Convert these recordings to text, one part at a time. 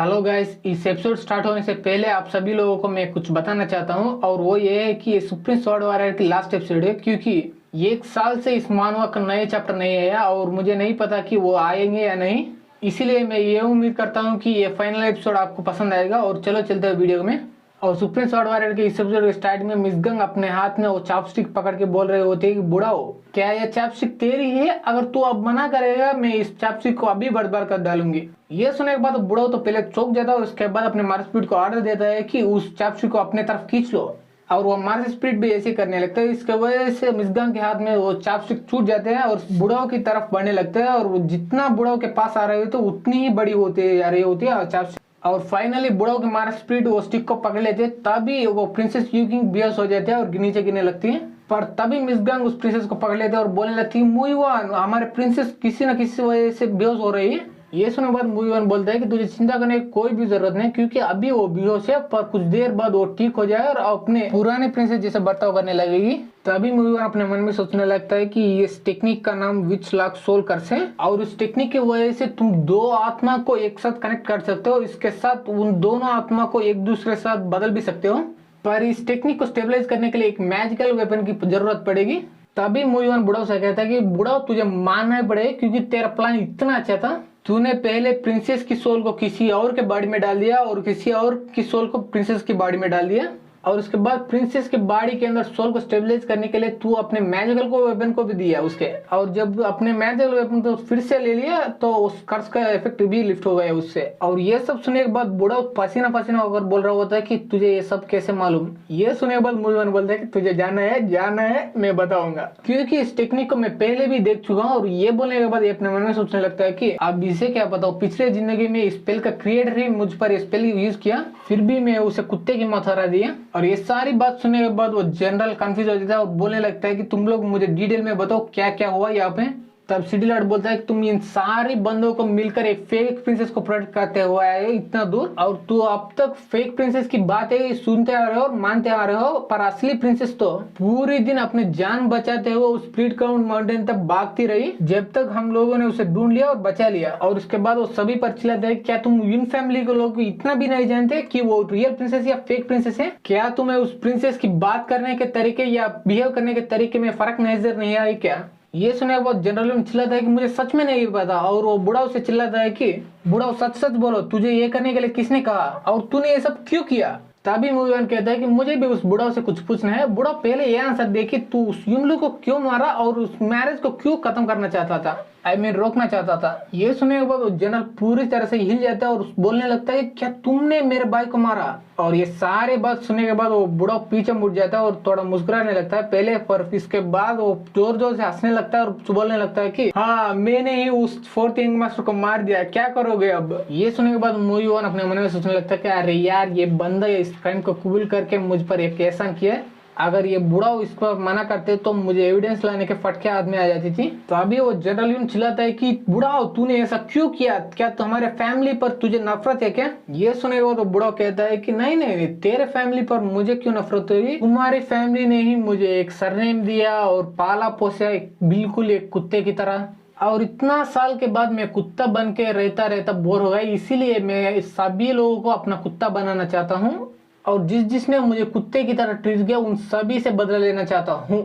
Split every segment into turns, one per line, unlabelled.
Hello guys, इस episode start होने से पहले आप सभी लोगों को मैं कुछ बताना चाहता हूं और वो ये है कि ये सुप्रीम स्वॉर्ड वॉरियर की लास्ट एपिसोड है, क्योंकि ये 1 साल से इस मानवा का नए चैप्टर नहीं आया और मुझे नहीं पता कि वो आएंगे या नहीं। इसीलिए मैं ये उम्मीद करता हूँ कि ये फाइनल एपिसोड आपको पसंद आएगा। और चलो चलते हैं वीडियो में। और सुप्रीम स्वॉर्ड वॉरियर के इस एपिसोड के स्टार्ट में मिस गंग अपने हाथ में वो चॉपस्टिक पकड़ के बोल रहे होते हैं कि बूढ़ा हो, क्या ये चॉपस्टिक तेरी है? अगर तू अब मना करेगा मैं इस चॉपस्टिक को अभी बर्बाद कर डालूंगी। ये सुनने के बाद बूढ़ा तो पहले चौंक जाता है और उसके बाद अपने मार्स स्पीड को ऑर्डर देता है कि उस चॉपस्टिक को अपने तरफ खींच लो। और वो मार्स स्पीड भी ऐसे करने लगता है। इसके वजह से मिस गंग के हाथ में वो चॉपस्टिक छूट जाते हैं और बुढ़ाओ की तरफ बढ़ने लगते हैं। और वो जितना बुढ़ाओ के पास आ रहे होते तो उतनी ही बड़ी होती आ रही होती है चॉपस्टिक। और फाइनली बुढ़ाओ के मार्स स्पीड वो स्टिक को पकड़ लेते हैं। तभी वो प्रिंसेस यू किंग बेहोश हो जाते हैं और नीचे गिरने लगती है। पर तभी मिस गंग उस प्रिंसेस को पकड़ लेते हैं और बोलने लगती है, मुईवान, हमारे प्रिंसेस किसी न किसी वजह से बेहोश हो रही है। ये सुनने के बाद मुईवान बोलता है कि तुझे चिंता करने की कोई भी जरूरत नहीं, क्योंकि अभी वो बेहोश है, पर कुछ देर बाद वो ठीक हो जाए और अपने पुराने प्रिंसेस जैसे बर्ताव करने लगेगी। तभी मुईवान अपने मन में सोचने लगता है कि इस टेक्निक का नाम विच लॉक सोल कर्स है और उस टेक्निक की वजह से तुम दो आत्मा को एक साथ कनेक्ट कर सकते हो। इसके साथ उन दोनों आत्मा को एक दूसरे के साथ बदल भी सकते हो। पर इस टेक्निक को स्टेबलाइज करने के लिए एक मैजिकल वेपन की जरूरत पड़ेगी। तभी मुईवान बुढ़ाओ से कहता है कि बुढ़ाओ तुझे मानना पड़ेगा, क्योंकि तेरा प्लान इतना अच्छा था। तूने पहले प्रिंसेस की सोल को किसी और के बॉडी में डाल दिया और किसी और की सोल को प्रिंसेस की बॉडी में डाल दिया। और उसके बाद प्रिंसेस के बॉडी के अंदर सोल को स्टेबलाइज करने के लिए तू अपने मैजिकल को वेपन को भी दिया उसके। और जब अपने मैजिकल वेपन को फिर से ले लिया तो उस कर्स का इफेक्ट भी लिफ्ट हो गया उससे। और ये सब सुनने के बाद बूढ़ा पसीना पसीना होकर बोल रहा होता है कि तुझे ये सब कैसे मालूम? ये सुनने के बाद मुईवान बोलता है कि तुझे जाना है मैं बताऊंगा, क्योंकि इस टेक्निक को मैं पहले भी देख चुका हूँ। और ये बोलने के बाद ये अपने मन में सोचने लगता है कि अब इसे क्या बताओ, पिछले जिंदगी में स्पेल का क्रिएटर ही मुझ पर स्पेल यूज किया, फिर भी मैं उसे कुत्ते की मौत हरा दिया। और ये सारी बात सुनने के बाद वो जनरल कंफ्यूज हो जाता है और बोलने लगता है कि तुम लोग मुझे डिटेल में बताओ क्या क्या हुआ यहाँ पे। तब सिटी लॉर्ड बोलता है कि तुम इन सारे बंदों को मिलकर एक फेक प्रिंसेस को प्रोटेक्ट करते हुए आए हो इतना दूर, और तू अब तक फेक प्रिंसेस की बातें सुनते आ रहे हो और मानते आ रहे हो, पर असली प्रिंसेस तो पूरी दिन अपने जान बचाते हुए उस स्प्लिट क्राउन माउंटेन तक भागती रही, जब तक हम लोगों ने उसे ढूंढ लिया और बचा लिया। और उसके बाद वो सभी पर चिल्लाते हैं, क्या तुम इन फैमिली के लोग इतना भी नहीं जानते कि वो रियल प्रिंसेस या फेक प्रिंसेस है? क्या तुम्हें उस प्रिंसेस की बात करने के तरीके या बिहेव करने के तरीके में फर्क नजर नहीं आई क्या? ये सुने बहुत जनरल चिल्लाता है कि मुझे सच में नहीं पता। और वो बुढ़ाओ से चिल्लाता है कि बुढ़ाओ सच सच बोलो, तुझे ये करने के लिए किसने कहा और तूने ये सब क्यों किया? तभी मुईवान कहता है कि मुझे भी उस बुढ़ाओ से कुछ पूछना है। बुढ़ाओ पहले ये आंसर दे कि तू उस युमलू को क्यों मारा और उस मैरिज को क्यों खत्म करना चाहता था, रोकना चाहता था। ये सुनने के बाद जनरल पूरी तरह से हिल जाता है और बोलने लगता है क्या तुमने मेरे भाई को मारा? और ये सारे बात सुनने के बाद वो बुढ़ा पीछे मुड़ जाता है और थोड़ा मुस्कुराने लगता है पहले, पर इसके बाद वो जोर जोर से हंसने लगता है और बोलने लगता है कि हाँ, मैंने ही उस फोर्थ यंग मास्टर को मार दिया, क्या करोगे अब? ये सुनने के बाद मुईवान अपने मन में सोचने लगता है कि अरे यार, ये बंदा इस क्राइम को कबूल करके मुझ पर एक एहसान किया, अगर ये बुढ़ा इसको मना करते तो मुझे एविडेंस लाने के फटके हाथ में आ जाती थी। तो अभी वो जनरल यून चिल्लाता है कि बुढ़ाओ तूने ऐसा क्यों किया? क्या तुम्हारे फैमिली पर तुझे नफरत है क्या? ये सुनेगा तो बुढ़ा कहता है कि नहीं नहीं, तेरे फैमिली पर मुझे क्यों नफरत होगी? तुम्हारी फैमिली ने ही मुझे एक सरनेम दिया और पाला पोसा बिल्कुल एक कुत्ते की तरह, और इतना साल के बाद मैं कुत्ता बन के रहता रहता बोर हो गया, इसीलिए मैं सभी लोगों को अपना कुत्ता बनाना चाहता हूँ और जिसने मुझे कुत्ते की तरह ट्रीट किया उन सभी से बदला लेना चाहता हूँ।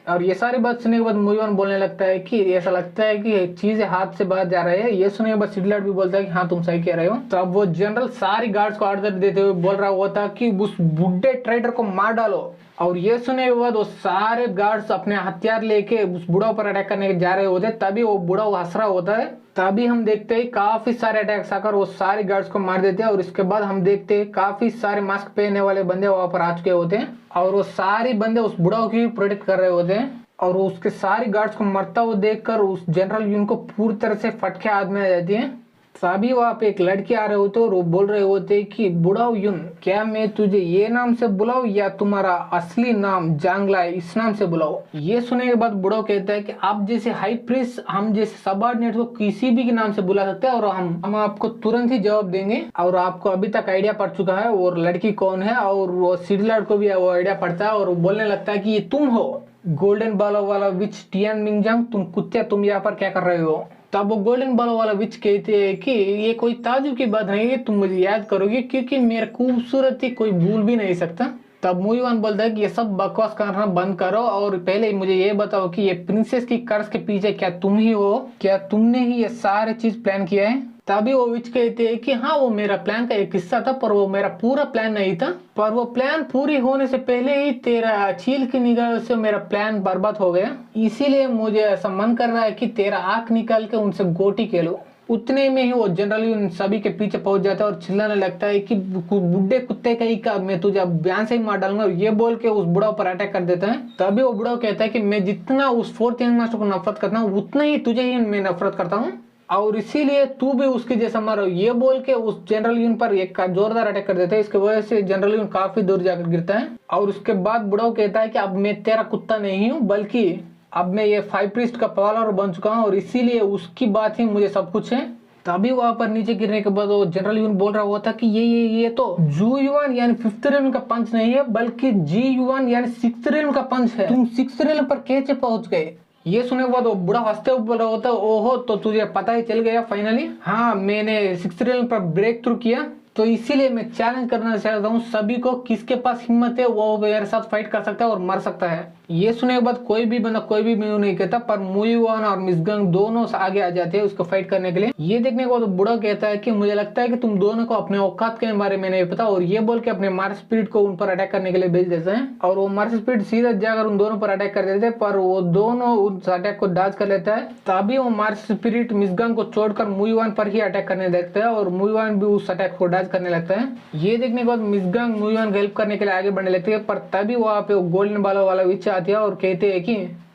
और ये सारी बात सुनने के बाद मुईवान बोलने लगता है कि ऐसा लगता है कि चीजें हाथ से बाहर जा रही है। ये सुनने के बाद सिटी लॉर्ड भी बोलता है कि हाँ तुम सही कह रहे हो। तो अब वो जनरल सारी गार्ड्स को ऑर्डर देते हुए बोल रहा हुआ था कि उस बुढ़े ट्रेडर को मार डालो। और ये सुनने के बाद वो सारे गार्ड्स अपने हथियार लेके उस बुढ़ाओ पर अटैक करने जा रहे होते, तभी वो बुढ़ाओ हंस रहा होता है। तभी हम देखते हैं काफी सारे अटैक्स आकर वो सारे गार्ड्स को मार देते हैं। और इसके बाद हम देखते हैं काफी सारे मास्क पहनने वाले बंदे वहां पर आ चुके होते हैं और वो सारे बंदे उस बुढ़ाओ की प्रोटेक्ट कर रहे होते हैं। और उसके सारे गार्ड्स को मरता हुआ देखकर उस जनरल यून को पूरी तरह से फटके हाथ में आ जाती है। तभी वहां पे एक लड़के आ रहे होते और वो बोल रहे होते कि बुढ़ाओ यून, क्या मैं तुझे ये नाम से बुलाऊं या तुम्हारा असली नाम जांगला है इस नाम से बुलाओ? ये सुनने के बाद बुढ़ाओ कहता है कि आप जैसे हाई प्रीस्ट हम जैसे सबऑर्डिनेट को किसी भी के नाम से बुला सकते हैं और हम आपको तुरंत ही जवाब देंगे। और आपको अभी तक आइडिया पड़ चुका है और लड़की कौन है, और वो सिटी लॉर्ड को भी वो आइडिया पड़ता है और वो बोलने लगता है कि ये तुम हो गोल्डन बालों वाला विच टियान मिंगजांग, तुम कुत्ते, तुम यहाँ पर क्या कर रहे हो? तब वो गोल्डन बॉल वाला विच कहते हैं कि ये कोई ताजुब की बात नहीं है, तुम मुझे याद करोगे क्योंकि मेरा खूबसूरती कोई भूल भी नहीं सकता। तब मूवीवान बोलता है कि ये सब बकवास करना बंद करो और पहले मुझे ये बताओ कि ये प्रिंसेस की कर्ज के पीछे क्या तुम ही हो, क्या तुमने ही ये सारे चीज प्लान किया है। तभी वो विच कहते हैं कि हाँ वो मेरा प्लान का एक हिस्सा था, पर वो मेरा पूरा प्लान नहीं था, पर वो प्लान पूरी होने से पहले ही तेरा चील की निगाह से मेरा प्लान बर्बाद हो गया। इसीलिए मुझे ऐसा मन कर रहा है कि तेरा आंख निकाल के उनसे गोटी खेलो। उतने में ही वो जनरली उन सभी के पीछे पहुंच जाता है और चिल्लाने लगता है कि बुड्ढे कुत्ते का ही का मैं तुझे अब बयान से ही मार डालूंगा, ये बोल के उस बुढ़ाओ पर अटैक कर देता है। तभी वो बुढ़ाओ कहता है कि मैं जितना उस फोर्थ यंग मास्टर को नफरत करता हूँ उतना ही तुझे ही मैं नफरत करता हूँ और इसीलिए तू भी उसके जैसा मारो, ये बोल के उस जनरल यून पर एक जोरदार अटैक कर देता है। इसकी वजह से जनरल यून काफी दूर जाकर गिरता है और उसके बाद बुढ़ाओ कहता है कि अब मैं तेरा कुत्ता नहीं हूँ, बल्कि अब मैं ये फाइव प्रीस्ट का फॉलोअर बन चुका हूँ और इसीलिए उसकी बात ही मुझे सब कुछ है। तभी वहां पर नीचे गिरने के बाद वो जनरल यून बोल रहा हुआ था कि ये तो जू युआन यानी फिफ्थ रेलम का पंच नहीं है, बल्कि जी युआन यानी सिक्स्थ रेलम का पंच है। तुम सिक्स्थ रेलम पर कैसे पहुंच गए। ये सुनने के बाद वो बुढ़ा हंसते हुए बोल रहा होता है, ओहो तो तुझे पता ही चल गया फाइनली। हाँ मैंने सिक्स्थ रेलम पर ब्रेक थ्रू किया, तो इसीलिए मैं चैलेंज करना चाहता हूँ सभी को, किसके पास हिम्मत है वो मेरे साथ फाइट कर सकता है और मर सकता है। ये सुनने के बाद कोई भी बंदा कोई भी म्यू नहीं कहता, पर मूवीवान और मिस गंग दोनों आगे आ जाते हैं उसको फाइट करने के लिए। ये देखने के बाद बुढ़ा कहता है कि मुझे लगता है कि तुम दोनों को अपने औकात के बारे में नहीं पता, और ये बोल के अपने मार्स स्पिरिट को उन पर अटैक करने के लिए भेज देते हैं और वो मार्स स्पिरिट सीधा जाकर उन दोनों पर अटैक कर देते हैं, पर वो दोनों उस अटैक को डॉज कर लेता है। तभी वो मार्स स्पिरिट मिस गंग को छोड़कर मूवीवान पर ही अटैक करने लगता है और मूवीवान भी उस अटैक को डॉज करने लगता है। ये देखने के बाद मिस गंग मूवीवान को हेल्प करने के लिए आगे बढ़ने लगती है, पर तभी वहाँ पे गोल्डन बालों वाला विच आती है और कहते हैं कि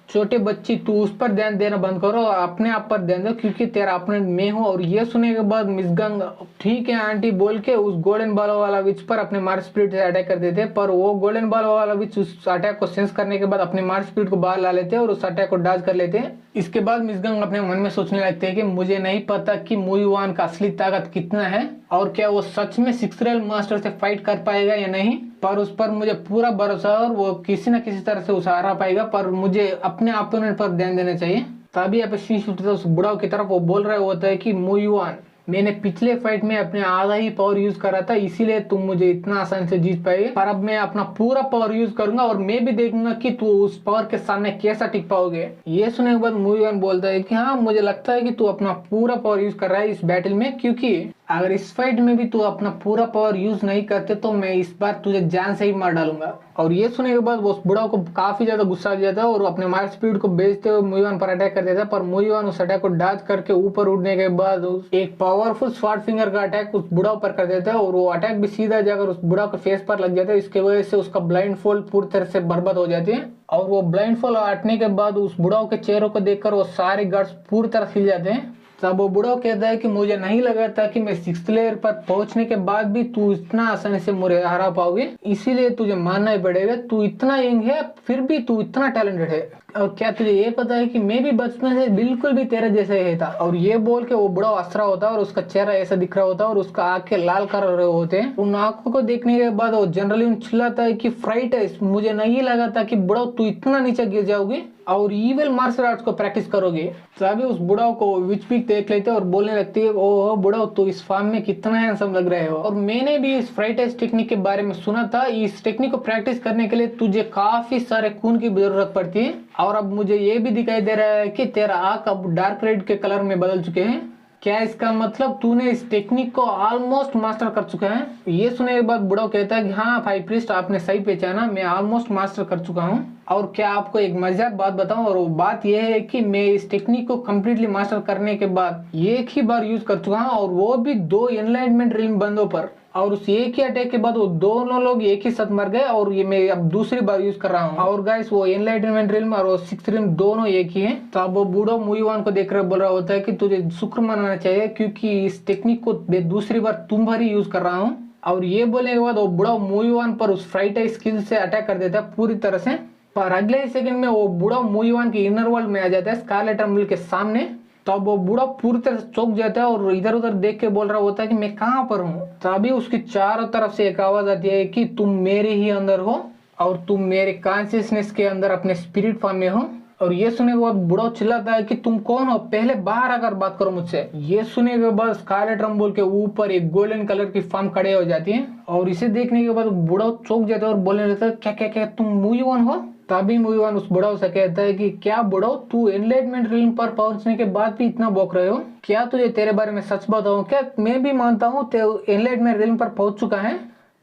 छोटे बच्ची तू उस पर ध्यान देना बंद करो और अपने आप पर ध्यान दो क्योंकि तेरा अपने मैं हूँ। और ये सुनने के बाद मिस गंग ठीक है आंटी बोल के उस गोल्डन बालों वाला विच पर अपने मार्स स्पिरिट से अटैक कर देते, पर वो गोल्डन बालों वाला विच उस अटैक को सेंस करने के बाद अपने मार्स स्पिरिट को बाहर ला लेते हैं और उस अटैक को डॉज कर लेते हैं। इसके बाद मिस गंग अपने मन में सोचने लगते हैं कि मुझे नहीं पता कि मूवीवान का असली ताकत कितना है और क्या वो सच में सिक्स्थ रेल मास्टर से फाइट कर पाएगा या नहीं, पर उस पर मुझे पूरा भरोसा है और वो किसी न किसी तरह से उसे हरा पाएगा, पर मुझे अपने अपोनेंट पर ध्यान देना चाहिए। तभी यहाँ पे शीश उठता है उस बुढ़ाओ की तरफ, वो बोल रहा होता है कि मूवीवान मैंने पिछले फाइट में अपने आधा ही पावर यूज करा था, इसीलिए तुम मुझे इतना आसानी से जीत पाए, पर अब मैं अपना पूरा पावर यूज करूंगा और मैं भी देखूंगा कि तू उस पावर के सामने कैसा टिक पाओगे। ये सुनने के बाद मूवीवान बोलता है कि हाँ मुझे लगता है कि तू अपना पूरा पावर यूज कर रहा है इस बैटल में, क्योंकि अगर इस फाइट में भी तू अपना पूरा पावर यूज नहीं करते तो मैं इस बार तुझे जान से ही मार डालूंगा। और ये सुनने के बाद वो बुढ़ाओ को काफी ज्यादा गुस्सा आ जाता है और अपने मार्स स्पीड को बेचते हुए मूवीवान पर अटैक कर देता है, पर मूवीवान उस अटैक को डॉज करके ऊपर उड़ने के बाद एक पावरफुल स्वॉर्ड फिंगर का अटैक उस बुढ़ाओ पर कर देता है और वो अटैक भी सीधा जाकर उस बुढ़ाओ के फेस पर लग जाता है। इसके वजह से उसका ब्लाइंड फोल्ड पूरी तरह से बर्बाद हो जाती है और वो ब्लाइंड फोल्ड हटने के बाद उस बुढ़ाओ के चेहरों को देखकर वो सारे गार्ड्स पूरी तरह हिल जाते हैं। तब वो बुढ़ाओ कहता है कि मुझे नहीं लगा था कि मैं सिक्स्थ लेयर पर पहुंचने के बाद भी तू इतना आसानी से मुझे हरा पाओगे, इसीलिए तुझे मानना ही पड़ेगा, तू इतना यंग है फिर भी तू इतना टैलेंटेड है, और क्या तुझे ये पता है कि मैं भी बचपन से बिल्कुल भी तेरे जैसे ही था। और ये बोल के वो बुढ़ाओ हंस रहा होता है और उसका चेहरा ऐसा दिख रहा होता है और उसका आंखें लाल कर रहे होते हैं। उन आंखों को देखने के बाद वो जनरली चिल्लाता है कि फ्राइट है, मुझे नहीं लगा था कि बुढ़ाओ तू इतना नीचे गिर जाओगे और इविल मार्शल आर्ट्स को प्रैक्टिस करोगे। तभी उस बुढ़ाओ को विच पीक देख लेते और बोलने लगती है, ओह बुढ़ाओ तू इस फॉर्म में कितना हैंडसम लग रहे हो, और मैंने भी इस फ्राइट टेक्निक के बारे में सुना था। इस टेक्निक को प्रैक्टिस करने के लिए तुझे काफी सारे खून की जरूरत पड़ती है और अब मुझे ये भी दिखाई दे रहा है कि तेरा आंख अब डार्क रेड के कलर में बदल चुके हैं। क्या इसका मतलब तूने इस टेक्निक को ऑलमोस्ट मास्टर कर चुका है। ये सुनने के बाद बुढ़ाओ कहता है कि हाँ फाइव प्रीस्ट आपने सही पहचाना, मैं ऑलमोस्ट मास्टर कर चुका हूँ। और क्या आपको एक मजेदार बात बताऊं, और वो बात यह है कि मैं इस टेक्निक को कम्प्लीटली मास्टर करने के बाद एक ही बार यूज कर चुका हूँ और वो भी 2 एनलाइटमेंट रिंग बंदों पर, और उस एक ही अटैक के बाद वो दोनों लोग एक ही साथ मर गए और ये मैं अब दूसरी बार यूज कर रहा हूँ। और गाइस वो एनलाइटमेंट रिल्म और वो सिक्स्थ रिल्म दोनों एक ही हैं। तो अब वो बूढ़ो मूवीवान को देख रहे बोल रहा होता है कि तुझे शुक्र मनाना चाहिए क्योंकि इस टेक्निक को मैं दूसरी बार तुम भर ही यूज कर रहा हूँ। और ये बोलने के बाद वो बूढ़ा मूवीवान पर उस फ्राइट स्किल से अटैक कर देता है पूरी तरह से, पर अगले ही सेकंड में वो बूढ़ा मूवीवान के इनर वर्ल्ड में आ जाता है स्कारलेट रंबल के सामने। तब वो बूढ़ा पूरी तरह से चौंक जाता है और इधर उधर देख के बोल रहा होता है कि मैं कहाँ पर हूँ। तभी उसकी चारों तरफ से एक आवाज आती है कि तुम मेरे ही अंदर हो और तुम मेरे कॉन्शियसनेस के अंदर अपने स्पिरिट फॉर्म में हो। और ये सुने के बाद बुढ़ा चिल्लाता है कि तुम कौन हो, पहले बाहर आकर बात करो मुझसे। ये सुने के बाद स्कारलेट रंबोल के ऊपर एक गोल्डन कलर की फॉर्म खड़े हो जाती है और इसे देखने के बाद बुढ़ा चौंक जाता है और बोलने लगता है क्या क्या क्या तुम मूवी वन हो। तभी मूवी वन उस बुढ़ाओ से कहता है कि क्या बुढ़ाओ तू एनलाइटमेंट रिल्म पर पहुंचने के बाद भी इतना बौक रहे हो, क्या तुझे तेरे बारे में सच बताऊं क्या। मैं भी मानता हूँ एनलाइटमेंट रिल्म पर पहुंच चुका है,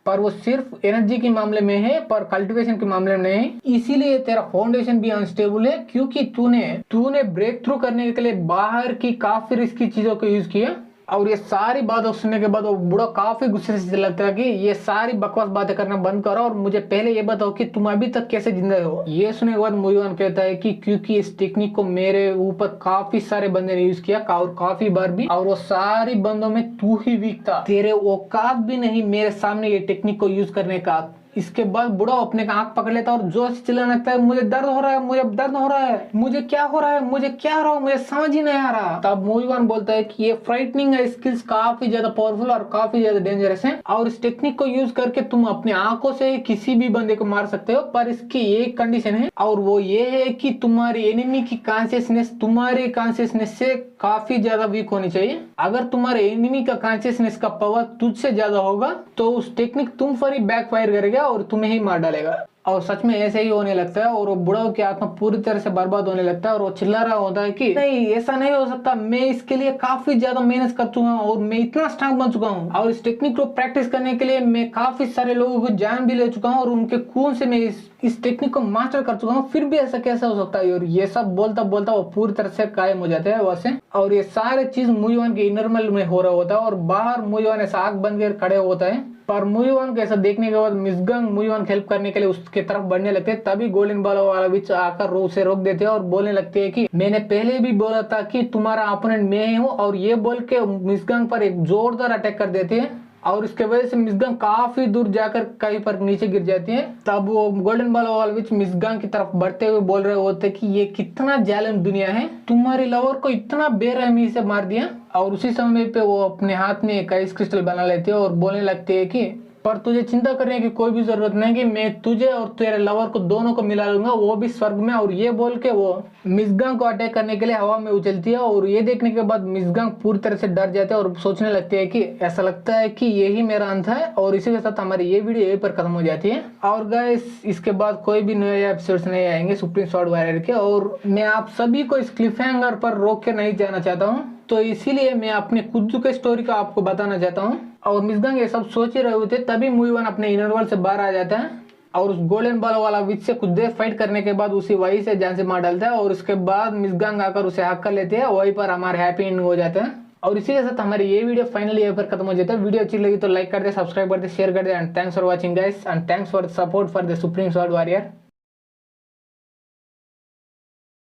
पर वो सिर्फ एनर्जी के मामले में है पर कल्टीवेशन के मामले में नहीं। इसीलिए तेरा फाउंडेशन भी अनस्टेबल है क्योंकि तूने ब्रेक थ्रू करने के लिए बाहर की काफी रिस्की चीजों को यूज किया। और ये सारी बातें सुनने के बाद वो बूढ़ा काफी गुस्से से लगता है कि ये सारी बकवास बातें करना बंद करो और मुझे पहले ये बताओ कि तुम अभी तक कैसे जिंदा हो। ये सुनने के बाद मुयुआन कहता है कि क्योंकि इस टेक्निक को मेरे ऊपर काफी सारे बंदे ने यूज किया और काफी बार भी, और वो सारी बंदों में तू ही वीक था, तेरे औकात भी नहीं मेरे सामने ये टेक्निक को यूज करने का। इसके बाद बुढ़ा अपने का आंख पकड़ लेता और जोर से चिल्लाने लगता है मुझे दर्द हो रहा है, मुझे दर्द हो रहा है, मुझे क्या हो रहा है, मुझे क्या हो रहा है, मुझे समझ ही नहीं आ रहा। तब मुयुआन बोलता है कि ये फ्राइटनिंग है, स्किल्स काफी ज्यादा पावरफुल और काफी ज्यादा डेंजरस है और इस टेक्निक को यूज करके तुम अपनी आंखों से किसी भी बंदे को मार सकते हो, पर इसकी एक कंडीशन है और वो ये है कि तुम्हारी एनिमी की कॉन्शियसनेस तुम्हारे कॉन्शियसनेस से काफी ज्यादा वीक होनी चाहिए। अगर तुम्हारे एनिमी का कॉन्शियसनेस का पावर तुझसे ज्यादा होगा तो उस टेक्निक तुम पर ही बैकफायर करेगा और तुम्हें ही मार डालेगा। और सच में ऐसे ही होने लगता है और वो बुढ़ा की आत्मा पूरी तरह से बर्बाद होने लगता है और वो चिल्ला रहा होता है कि नहीं ऐसा नहीं हो सकता, मैं इसके लिए काफी ज्यादा मेहनत कर चुका हूँ और मैं इतना स्ट्रांग बन चुका हूँ और इस टेक्निक को प्रैक्टिस करने के लिए मैं काफी सारे लोगों को जान भी ले चुका हूँ और उनके खून से मैं इस टेक्निक को मास्टर कर चुका हूँ, फिर भी ऐसा कैसा हो सकता है। और ये सब बोलता बोलता वो पूरी तरह से कायम हो जाते हैं वैसे। और ये सारे चीज मुयुआन के इनरमल में हो रहा होता है और बाहर मुयुआन ऐसा आग बंद कर खड़े होता है। पर मुयुआन को ऐसा देखने के बाद मिसगंग मुयुआन हेल्प करने के लिए उसके तरफ बढ़ने लगते हैं। तभी गोल्डन बॉल वाला विच आकर उसे रोक देते हैं और बोलने लगते हैं कि मैंने पहले भी बोला था कि तुम्हारा ओपोनेंट मैं ही हूँ, और ये बोल के मिसगंग पर एक जोरदार अटैक कर देते हैं और इसके वजह से मिसगंग काफी दूर जाकर कहीं पर नीचे गिर जाती है। तब वो गोल्डन बॉल वाला विच मिसगंग की तरफ बढ़ते हुए बोल रहे होते कि ये कितना जालिम दुनिया है, तुम्हारे लवर को इतना बेरहमी से मार दिया। और उसी समय पे वो अपने हाथ में एक आइस क्रिस्टल बना लेते हैं और बोलने लगते हैं कि पर तुझे चिंता करने की कोई भी जरूरत नहीं कि मैं तुझे और तेरे लवर को दोनों को मिला लूंगा, वो भी स्वर्ग में। और ये बोल के वो मिसगंग को अटैक करने के लिए हवा में उछलती है और ये देखने के बाद मिसगंग पूरी तरह से डर जाते हैं और सोचने लगते हैं कि ऐसा लगता है कि यही मेरा अंत है। और इसी के साथ हमारी ये वीडियो यहीं पर खत्म हो जाती है। और गाइस इसके बाद कोई भी नए एपिसोड्स नहीं आएंगे सुप्रीम स्वॉर्ड वॉरियर के, और मैं आप सभी को इस क्लिफ हैंगर पर रोक के नहीं जाना चाहता हूँ, तो इसीलिए मैं अपने खुद के स्टोरी को आपको बताना चाहता हूँ। और मिसगंग ये सब सोच ही रहे होते तभी मुयुआन अपने इनर वर्ल्ड से बाहर आ जाता है और उस गोल्डन बॉल वाला विच से कुछ देर फाइट करने के बाद उसी वही से जान से मार डालता है और उसके बाद मिसगंग आकर उसे हक कर लेते हैं। वहीं पर हमारे हैप्पी एंडिंग हो जाता है। और इसी के साथ हमारी ये वीडियो फाइनली यहाँ पर खत्म हो जाता है। वीडियो अच्छी लगी तो लाइक कर दे, सब्सक्राइब कर दे, शेयर कर दे, and thanks for watching guys, and thanks for support for the supreme sword warrior.